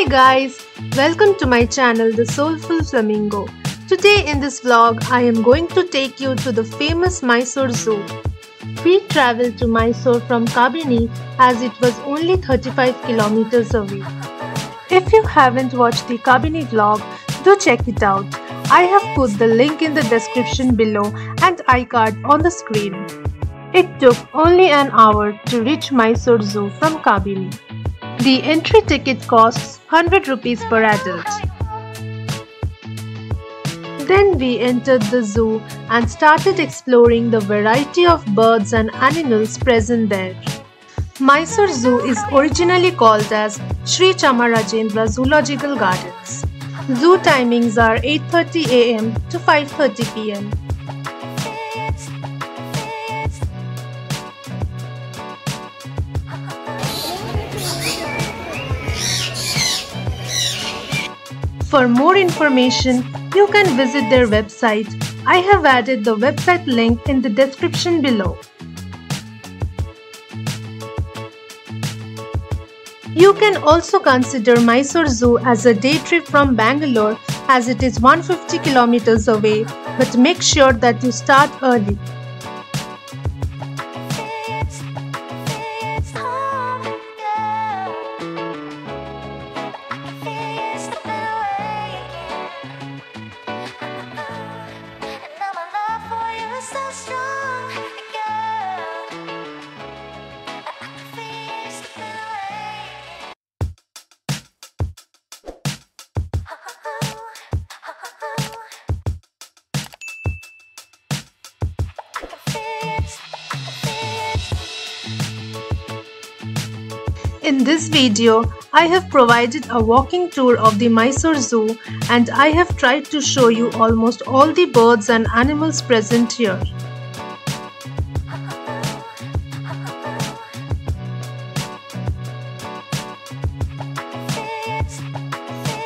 Hey guys, welcome to my channel The Soulful Flamingo. Today in this vlog, I am going to take you to the famous Mysore Zoo. We traveled to Mysore from Kabini as it was only 35 kilometers away. If you haven't watched the Kabini vlog, do check it out. I have put the link in the description below and iCard on the screen. It took only an hour to reach Mysore Zoo from Kabini. The entry ticket costs 100 rupees per adult. Then we entered the zoo and started exploring the variety of birds and animals present there. Mysore Zoo is originally called as Shri Chamarajendra Zoological Gardens. Zoo timings are 8:30 am to 5:30 pm. For more information, you can visit their website. I have added the website link in the description below. You can also consider Mysore Zoo as a day trip from Bangalore as it is 150 kilometers away, but make sure that you start early. In this video, I have provided a walking tour of the Mysore Zoo and I have tried to show you almost all the birds and animals present here.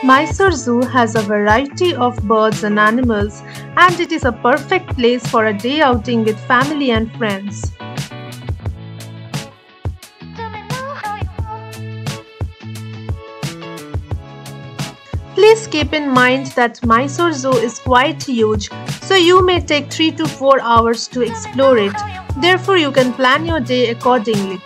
Mysore Zoo has a variety of birds and animals and it is a perfect place for a day outing with family and friends. Please keep in mind that Mysore Zoo is quite huge, so you may take 3 to 4 hours to explore it. Therefore, you can plan your day accordingly.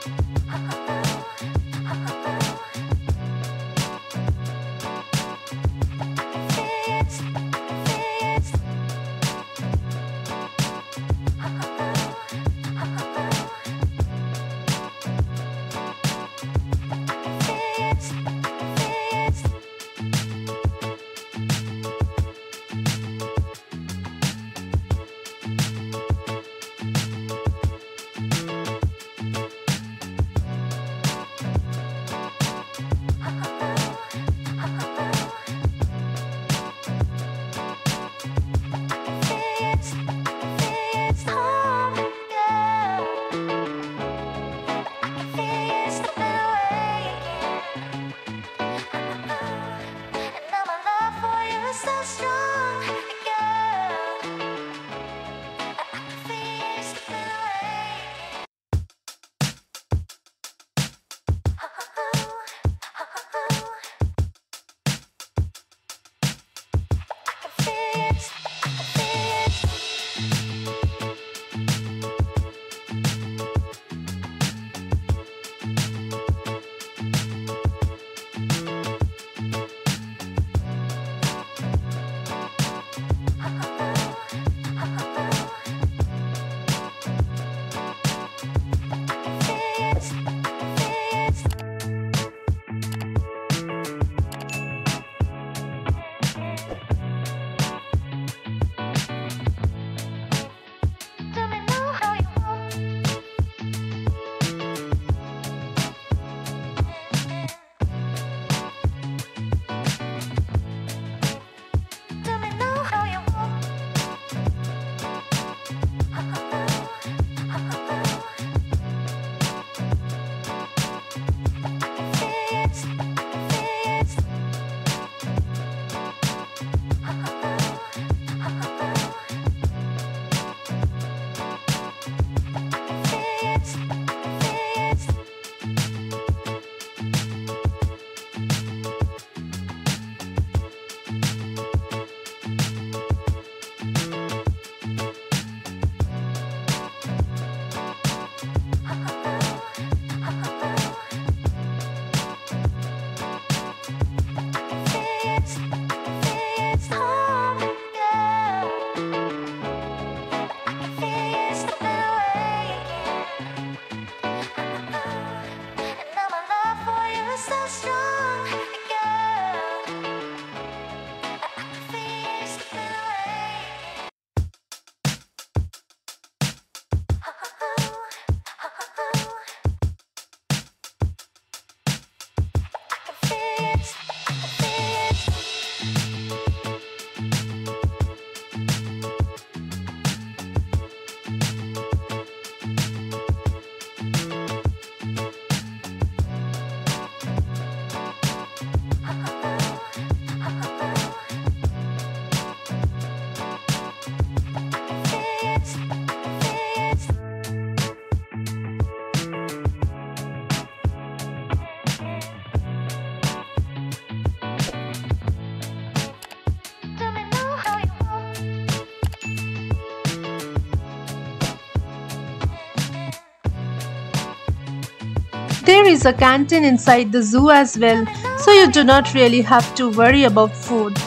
There is a canteen inside the zoo as well, so you do not really have to worry about food.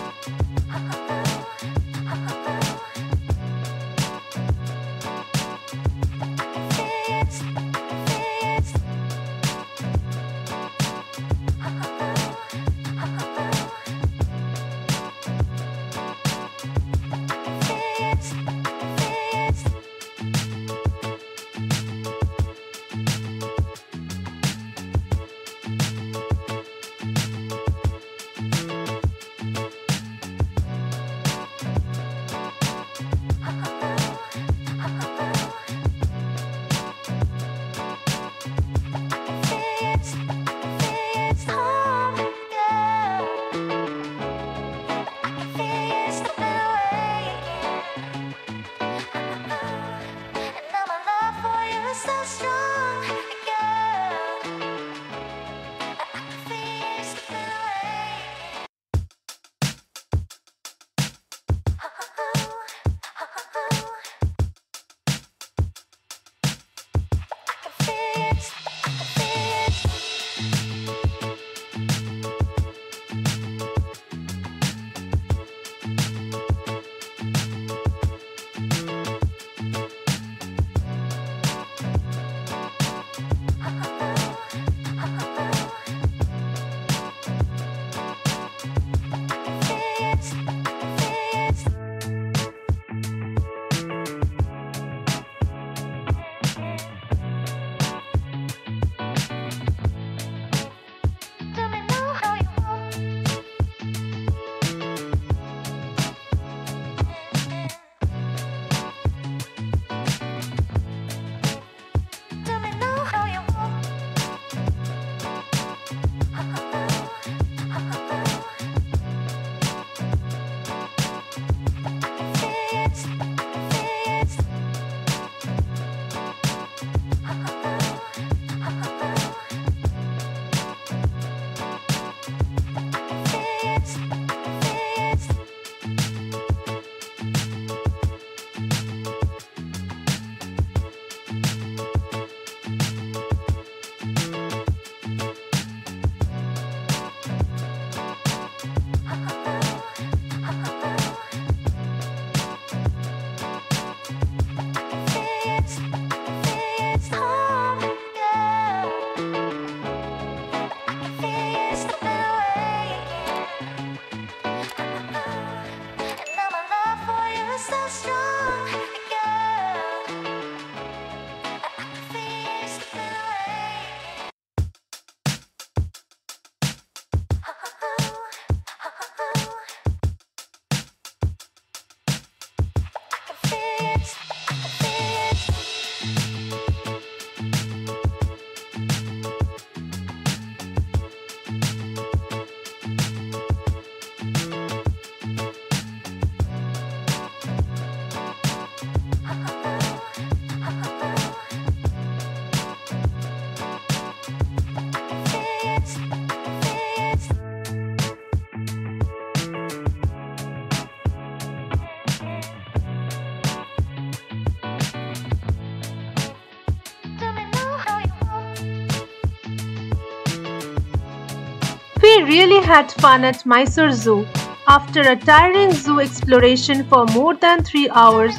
We really had fun at Mysore Zoo. After a tiring zoo exploration for more than 3 hours,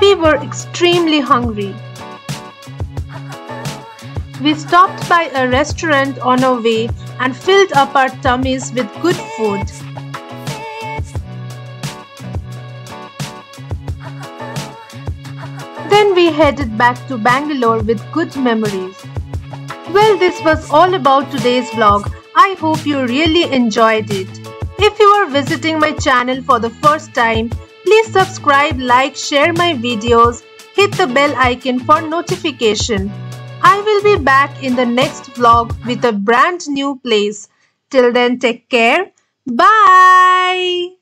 we were extremely hungry. We stopped by a restaurant on our way and filled up our tummies with good food. Then we headed back to Bangalore with good memories. Well, this was all about today's vlog. I hope you really enjoyed it. If you are visiting my channel for the first time, please subscribe, like, share my videos, hit the bell icon for notification. I will be back in the next vlog with a brand new place. Till then, take care. Bye.